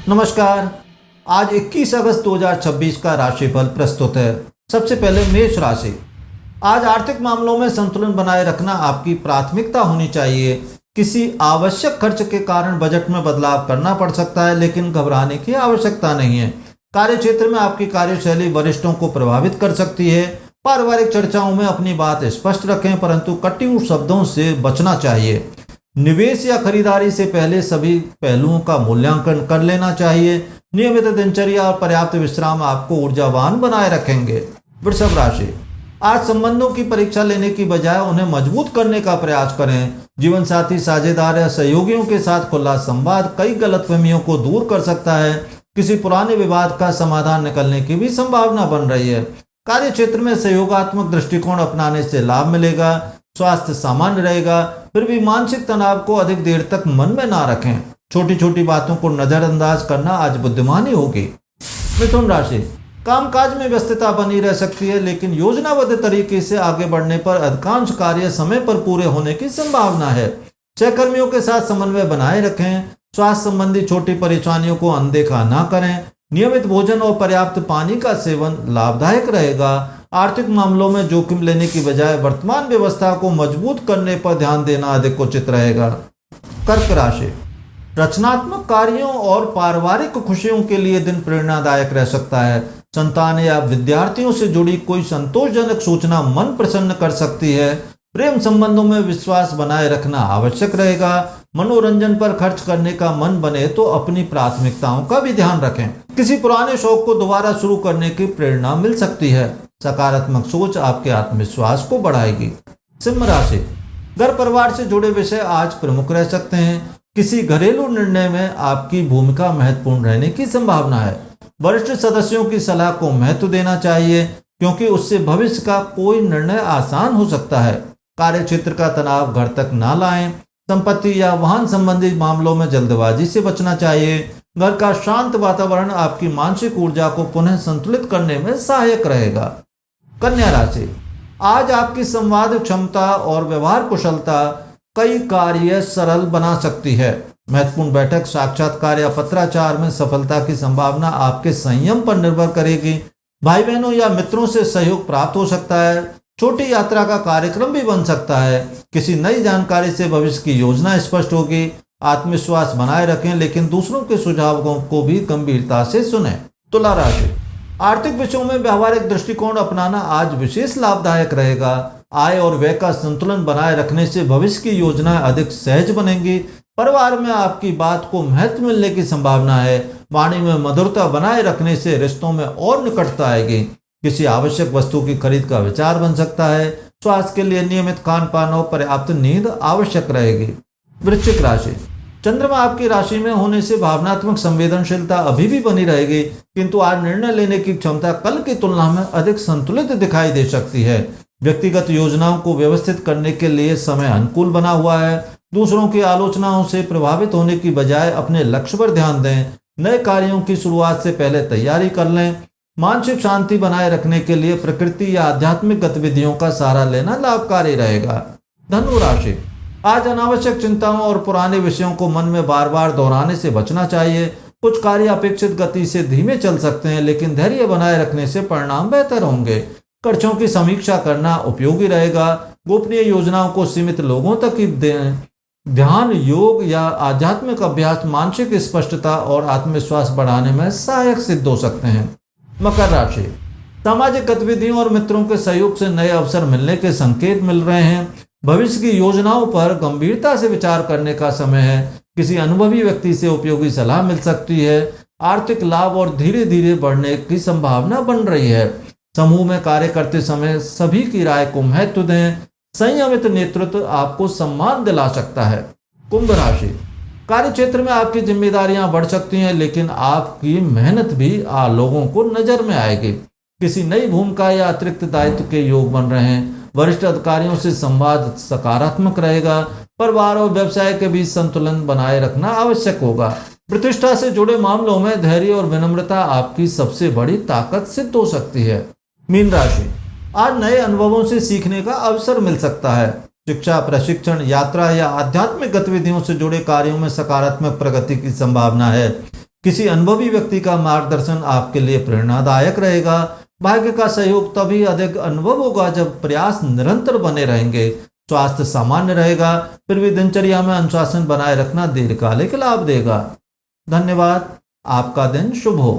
नमस्कार। आज 21 अगस्त 2026 का राशिफल प्रस्तुत है। सबसे पहले मेष राशि। आज आर्थिक मामलों में संतुलन बनाए रखना आपकी प्राथमिकता होनी चाहिए। किसी आवश्यक खर्च के कारण बजट में बदलाव करना पड़ सकता है, लेकिन घबराने की आवश्यकता नहीं है। कार्य क्षेत्र में आपकी कार्यशैली वरिष्ठों को प्रभावित कर सकती है। पारिवारिक चर्चाओं में अपनी बात स्पष्ट रखें, परंतु कटु शब्दों से बचना चाहिए। निवेश या खरीदारी से पहले सभी पहलुओं का मूल्यांकन कर लेना चाहिए। नियमित दिनचर्या और पर्याप्त विश्राम आपको ऊर्जावान बनाए रखेंगे। वृषभ राशि। आज संबंधों की परीक्षा लेने की बजाय उन्हें मजबूत करने का प्रयास करें। जीवन साथी, साझेदार या सहयोगियों के साथ खुला संवाद कई गलतफहमियों को दूर कर सकता है। किसी पुराने विवाद का समाधान निकलने की भी संभावना बन रही है। कार्य क्षेत्र में सहयोगात्मक दृष्टिकोण अपनाने से लाभ मिलेगा। स्वास्थ्य सामान्य रहेगा, फिर भी मानसिक तनाव को अधिक देर तक मन में ना रखें। छोटी छोटी बातों को नजरअंदाज करना आज बुद्धिमानी होगी। मिथुन राशि। कामकाज में व्यस्तता बनी रह सकती है, लेकिन योजनाबद्ध तरीके से आगे बढ़ने पर अधिकांश कार्य समय पर पूरे होने की संभावना है। सहकर्मियों के साथ समन्वय बनाए रखें। स्वास्थ्य संबंधी छोटी परेशानियों को अनदेखा ना करें। नियमित भोजन और पर्याप्त पानी का सेवन लाभदायक रहेगा। आर्थिक मामलों में जोखिम लेने की बजाय वर्तमान व्यवस्था को मजबूत करने पर ध्यान देना अधिक उचित रहेगा। कर्क राशि। रचनात्मक कार्यों और पारिवारिक खुशियों के लिए दिन प्रेरणादायक रह सकता है। संतान या विद्यार्थियों से जुड़ी कोई संतोषजनक सूचना मन प्रसन्न कर सकती है। प्रेम संबंधों में विश्वास बनाए रखना आवश्यक रहेगा। मनोरंजन पर खर्च करने का मन बने तो अपनी प्राथमिकताओं का भी ध्यान रखें। किसी पुराने शौक को दोबारा शुरू करने की प्रेरणा मिल सकती है। सकारात्मक सोच आपके आत्मविश्वास को बढ़ाएगी। सिंह राशि। घर परिवार से जुड़े विषय आज प्रमुख रह सकते हैं। किसी घरेलू निर्णय में आपकी भूमिका महत्वपूर्ण रहने की संभावना है। वरिष्ठ सदस्यों की सलाह को महत्व देना चाहिए, क्योंकि उससे भविष्य का कोई निर्णय आसान हो सकता है। कार्य क्षेत्र का तनाव घर तक ना लाएं। संपत्ति या वाहन संबंधी मामलों में जल्दबाजी से बचना चाहिए। घर का शांत वातावरण आपकी मानसिक ऊर्जा को पुनः संतुलित करने में सहायक रहेगा। कन्या राशि। आज आपकी संवाद क्षमता और व्यवहार कुशलता कई कार्य सरल बना सकती है। महत्वपूर्ण बैठक, साक्षात्कार या पत्राचार में सफलता की संभावना आपके संयम पर निर्भर करेगी। भाई बहनों या मित्रों से सहयोग प्राप्त हो सकता है। छोटी यात्रा का कार्यक्रम भी बन सकता है। किसी नई जानकारी से भविष्य की योजना स्पष्ट होगी। आत्मविश्वास बनाए रखें, लेकिन दूसरों के सुझावों को भी गंभीरता से सुनें। तुला राशि। आर्थिक विषयों में व्यावहारिक दृष्टिकोण अपनाना आज विशेष लाभदायक रहेगा। आय और व्यय का संतुलन बनाए रखने से भविष्य की योजनाएं अधिक सहज बनेंगी। परिवार में आपकी बात को महत्व मिलने की संभावना है। वाणी में मधुरता बनाए रखने से रिश्तों में और निकटता आएगी। किसी आवश्यक वस्तु की खरीद का विचार बन सकता है। स्वास्थ्य के लिए नियमित खान पान और पर्याप्त नींद आवश्यक रहेगी। वृश्चिक राशि। चंद्रमा आपकी राशि में होने से भावनात्मक संवेदनशीलता अभी भी बनी रहेगी, किंतु आज निर्णय लेने की क्षमता कल की तुलना में अधिक संतुलित दिखाई दे सकती है। व्यक्तिगत योजनाओं को व्यवस्थित करने के लिए समय अनुकूल बना हुआ है। दूसरों की आलोचनाओं से प्रभावित होने की बजाय अपने लक्ष्य पर ध्यान दें। नए कार्यों की शुरुआत से पहले तैयारी कर लें। मानसिक शांति बनाए रखने के लिए प्रकृति या आध्यात्मिक गतिविधियों का सहारा लेना लाभकारी रहेगा। धनु राशि। आज अनावश्यक चिंताओं और पुराने विषयों को मन में बार बार दोहराने से बचना चाहिए। कुछ कार्य अपेक्षित गति से धीमे चल सकते हैं, लेकिन धैर्य बनाए रखने से परिणाम बेहतर होंगे। खर्चों की समीक्षा करना उपयोगी रहेगा। गोपनीय योजनाओं को सीमित लोगों तक ही दें। ध्यान, योग या आध्यात्मिक अभ्यास मानसिक स्पष्टता और आत्मविश्वास बढ़ाने में सहायक सिद्ध हो सकते हैं। मकर राशि। सामाजिक गतिविधियों और मित्रों के सहयोग से नए अवसर मिलने के संकेत मिल रहे हैं। भविष्य की योजनाओं पर गंभीरता से विचार करने का समय है। किसी अनुभवी व्यक्ति से उपयोगी सलाह मिल सकती है। आर्थिक लाभ और धीरे धीरे बढ़ने की संभावना बन रही है। समूह में कार्य करते समय सभी की राय को महत्व दें। संयमित नेतृत्व आपको सम्मान दिला सकता है। कुंभ राशि। कार्य क्षेत्र में आपकी जिम्मेदारियां बढ़ सकती हैं, लेकिन आपकी मेहनत भी लोगों को नजर में आएगी। किसी नई भूमिका या अतिरिक्त दायित्व के योग बन रहे हैं। वरिष्ठ अधिकारियों से संवाद सकारात्मक रहेगा। परिवार और व्यवसाय के बीच संतुलन बनाए रखना आवश्यक होगा। प्रतिष्ठा से जुड़े मामलों में धैर्य और विनम्रता आपकी सबसे बड़ी ताकत सिद्ध हो सकती है। मीन राशि। आज नए अनुभवों से सीखने का अवसर मिल सकता है। शिक्षा, प्रशिक्षण, यात्रा या आध्यात्मिक गतिविधियों से जुड़े कार्यों में सकारात्मक प्रगति की संभावना है। किसी अनुभवी व्यक्ति का मार्गदर्शन आपके लिए प्रेरणादायक रहेगा। भाग्य का सहयोग तभी अधिक अनुभव होगा जब प्रयास निरंतर बने रहेंगे। स्वास्थ्य सामान्य रहेगा, फिर भी दिनचर्या में अनुशासन बनाए रखना दीर्घकालिक लाभ देगा। धन्यवाद। आपका दिन शुभ हो।